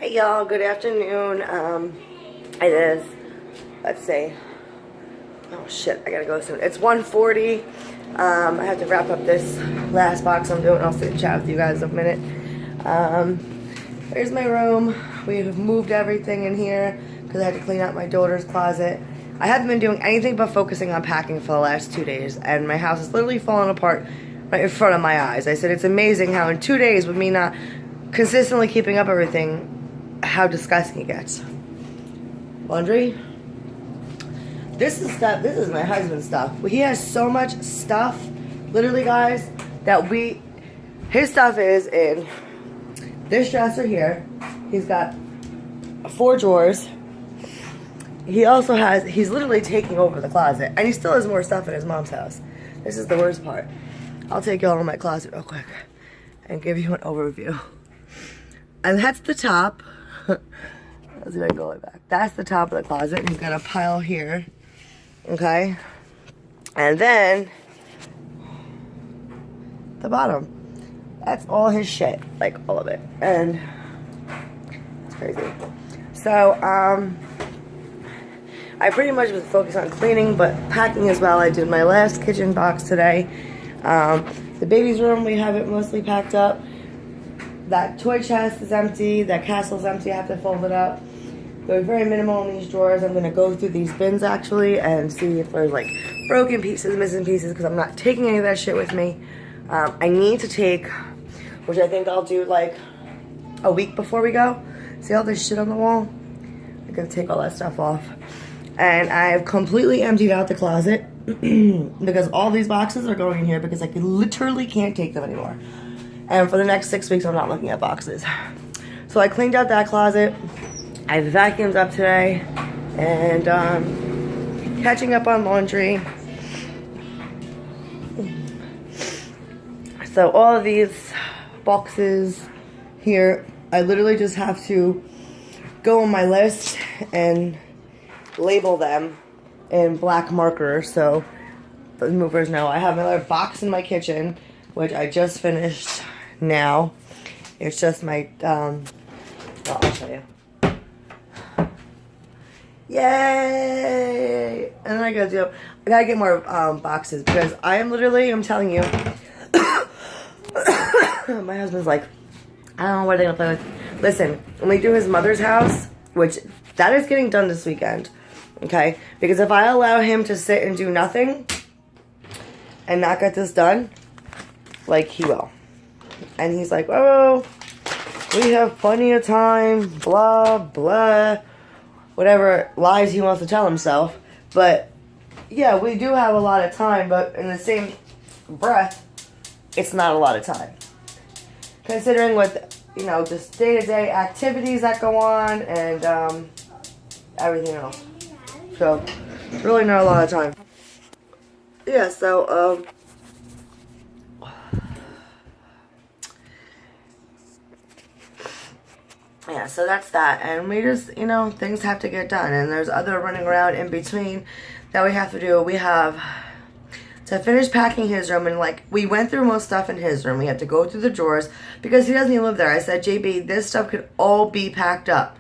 Hey y'all, good afternoon. It is, let's see, oh shit, I gotta go soon. It's 1:40. I have to wrap up this last box I'm doing. I'll sit and chat with you guys in a minute. Here's my room. We have moved everything in here because I had to clean out my daughter's closet. I haven't been doing anything but focusing on packing for the last 2 days, and my house is literally falling apart right in front of my eyes. I said it's amazing how in 2 days, with me not consistently keeping up everything, how disgusting it gets. Laundry. This is stuff. This is my husband's stuff. He has so much stuff, literally, guys, that his stuff is in this dresser here. He's got 4 drawers. He also has, he's literally taking over the closet, and he still has more stuff in his mom's house. This is the worst part. I'll take y'all in my closet real quick and give you an overview. And that's the top. Let's see if I can go way back. That's the top of the closet. He's got a pile here. Okay. And then the bottom. That's all his shit. Like all of it. And it's crazy. So, I pretty much was focused on cleaning, but packing as well. I did my last kitchen box today. The baby's room, we have it mostly packed up. That toy chest is empty. That castle's empty. I have to fold it up. They're very minimal in these drawers. I'm going to go through these bins, actually, and see if there's, like, broken pieces, missing pieces, because I'm not taking any of that shit with me. I need to take, which I think I'll do, like, a week before we go. See all this shit on the wall? I'm going to take all that stuff off. And I've completely emptied out the closet because all these boxes are going in here because I literally can't take them anymore. And for the next 6 weeks, I'm not looking at boxes. So I cleaned out that closet. I vacuumed up today. And catching up on laundry. So all of these boxes here, I literally just have to go on my list and label them in black marker so the movers know. I have another box in my kitchen, which I just finished now. It's just my well, I'll show you. Yay! And then I gotta get more boxes because I'm telling you, my husband's like, I don't know what they're gonna play with. Listen, when we do his mother's house, which that is getting done this weekend, okay? Because if I allow him to sit and do nothing and not get this done, like, he will. And he's like, oh, we have plenty of time, blah, blah, whatever lies he wants to tell himself. But, yeah, we do have a lot of time, but in the same breath, it's not a lot of time. Considering with, you know, just day-to-day activities that go on and everything else. So, it's really not a lot of time. Yeah, so, yeah, so that's that. And we just, you know, things have to get done. And there's other running around in between that we have to do. We have to finish packing his room. And, like, we went through most stuff in his room. We had to go through the drawers because he doesn't even live there. I said, JB, this stuff could all be packed up.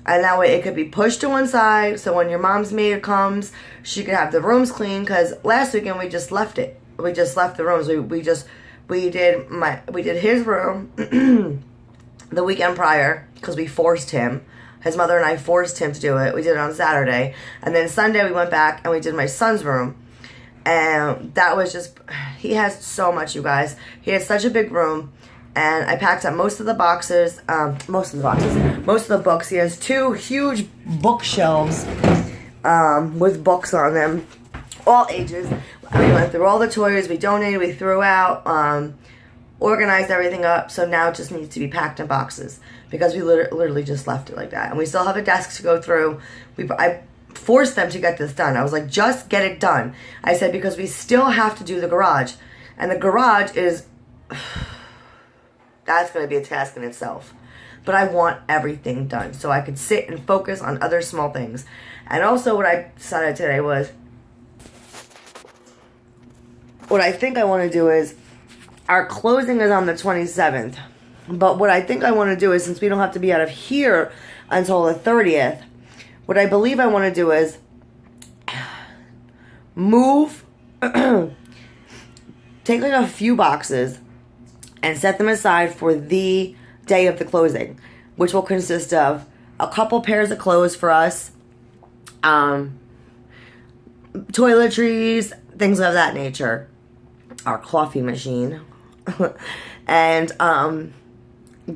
And that way it could be pushed to one side. So when your mom's maid comes, she could have the rooms clean. Because last weekend we just left it. We just left the rooms. We did his room the weekend prior because we forced him. His mother and I forced him to do it. We did it on Saturday. And then Sunday we went back and we did my son's room. And that was just, he has so much, you guys. He has such a big room. And I packed up most of the boxes, most of the books. He has 2 huge bookshelves with books on them, all ages. We went through all the toys, we donated, we threw out, organized everything up, so now it just needs to be packed in boxes because we literally just left it like that. And we still have a desk to go through. I forced them to get this done. I was like, just get it done. I said, because we still have to do the garage. And the garage is... that's going to be a task in itself. But I want everything done so I could sit and focus on other small things. And also what I decided today was, what I think I want to do is, our closing is on the 27th. But what I think I want to do is, since we don't have to be out of here until the 30th, what I believe I want to do is move, take like a few boxes and set them aside for the day of the closing, which will consist of a couple pairs of clothes for us, toiletries, things of that nature, our coffee machine, and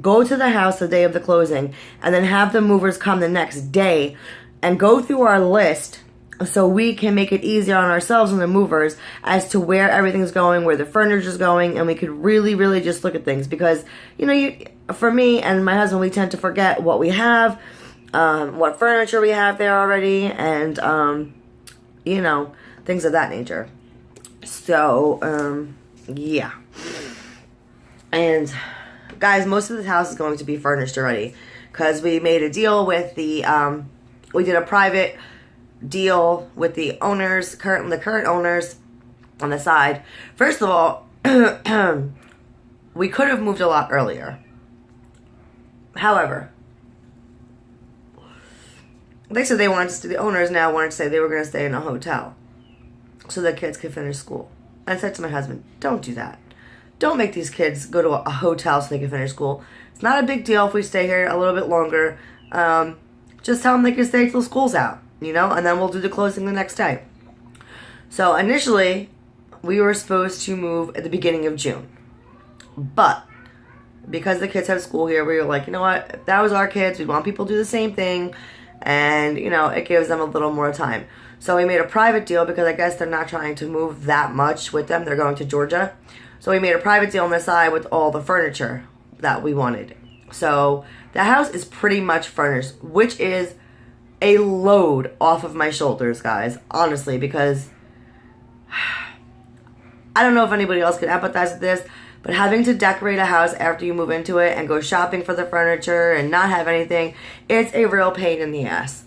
go to the house the day of the closing, and then have the movers come the next day and go through our list so we can make it easier on ourselves and the movers as to where everything's going, where the furniture's going, and we could really, really just look at things. Because, for me and my husband, we tend to forget what we have, what furniture we have there already, and, things of that nature. So, yeah. And, guys, most of the house is going to be furnished already, because we made a deal with the, we did a private deal with the owners, the current owners on the side. First of all, we could have moved a lot earlier. However, they said they wanted to, the owners now wanted to say they were going to stay in a hotel so the kids could finish school. I said to my husband, don't do that. Don't make these kids go to a hotel so they can finish school. It's not a big deal if we stay here a little bit longer. Just tell them they can stay till school's out, and then we'll do the closing the next day. So initially, we were supposed to move at the beginning of June. But because the kids have school here, we were like, you know what? If that was our kids, we want people to do the same thing. And, it gives them a little more time. So we made a private deal because I guess they're not trying to move that much with them. They're going to Georgia. So we made a private deal on the side with all the furniture that we wanted. So the house is pretty much furnished, which is a load off of my shoulders, guys. Honestly, because I don't know if anybody else can empathize with this, but having to decorate a house after you move into it and go shopping for the furniture and not have anything, it's a real pain in the ass.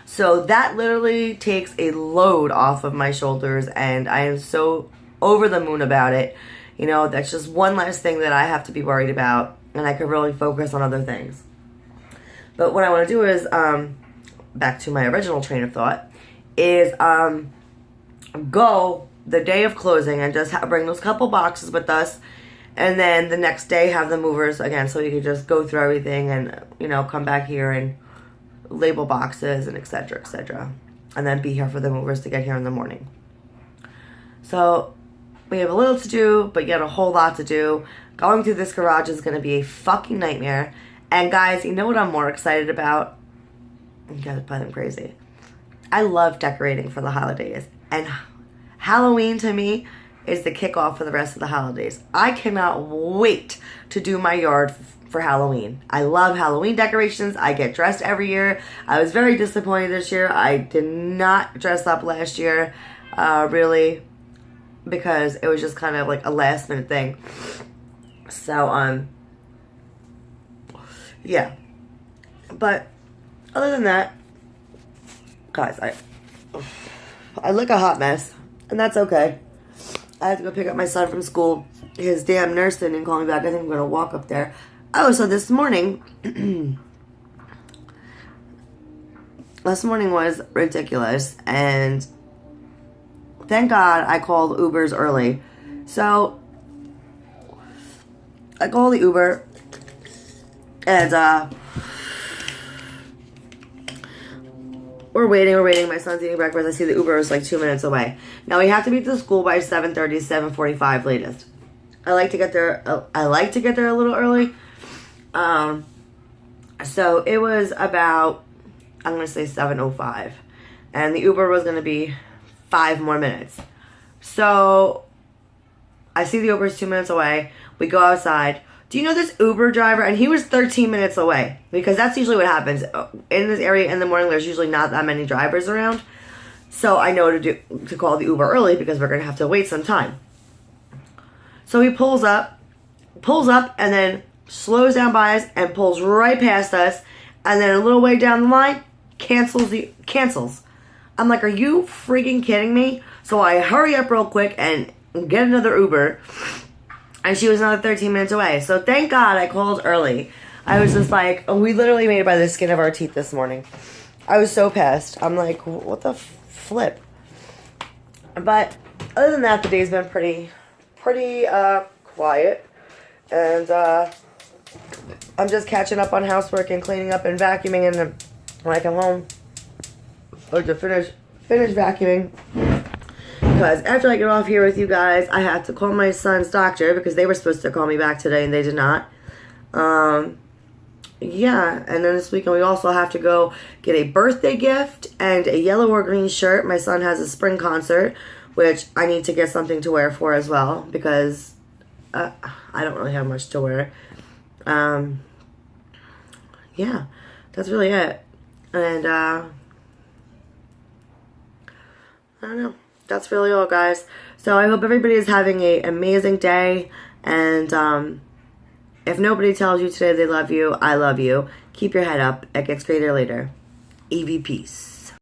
So that literally takes a load off of my shoulders, and I am so over the moon about it. That's just one less thing that I have to be worried about, and I could really focus on other things. But what I want to do is, back to my original train of thought, is go the day of closing and just bring those couple boxes with us, and then the next day have the movers again, so we could just go through everything and, come back here and label boxes and etc., and then be here for the movers to get here in the morning. So we have a little to do, but yet a whole lot to do. Going through this garage is going to be a fucking nightmare. And guys, you know what I'm more excited about? You guys are probably crazy. I love decorating for the holidays. And Halloween to me is the kickoff for the rest of the holidays. I cannot wait to do my yard for Halloween. I love Halloween decorations. I get dressed every year. I was very disappointed this year. I did not dress up last year, really, because it was just kind of like a last minute thing. So, yeah. But other than that, guys, I look a hot mess, and that's okay. I have to go pick up my son from school. His damn nurse didn't call me back. I think I'm going to walk up there. Oh, so this morning, was ridiculous, and thank God I called Ubers early. So, I called the Uber, and, we're waiting. My son's eating breakfast. I see the Uber is like 2 minutes away. Now, we have to be to the school by 7:30, 7:45 latest. I like to get there a little early. So it was about, I'm going to say 7:05. And the Uber was going to be 5 more minutes. So I see the Uber is 2 minutes away. We go outside. Do you know this Uber driver? And he was 13 minutes away. Because that's usually what happens. In this area in the morning, there's usually not that many drivers around. So I know to call the Uber early because we're going to have to wait some time. So he pulls up, and then slows down by us and pulls right past us. And then a little way down the line, cancels. I'm like, are you freaking kidding me? So I hurry up real quick and get another Uber. And she was another 13 minutes away. So thank God I called early. I was just like, we literally made it by the skin of our teeth this morning. I was so pissed. I'm like, what the flip? But other than that, the day's been pretty quiet. And I'm just catching up on housework and cleaning up and vacuuming. And then when I come home, I have to finish vacuuming. Because after I get off here with you guys, I have to call my son's doctor because they were supposed to call me back today and they did not. Yeah, and then this weekend we also have to go get a birthday gift and a yellow or green shirt. My son has a spring concert, which I need to get something to wear for as well because I don't really have much to wear. Yeah, that's really it. And I don't know. That's really all, guys. So I hope everybody is having an amazing day. And if nobody tells you today they love you, I love you. Keep your head up. It gets greater later. Evie, peace.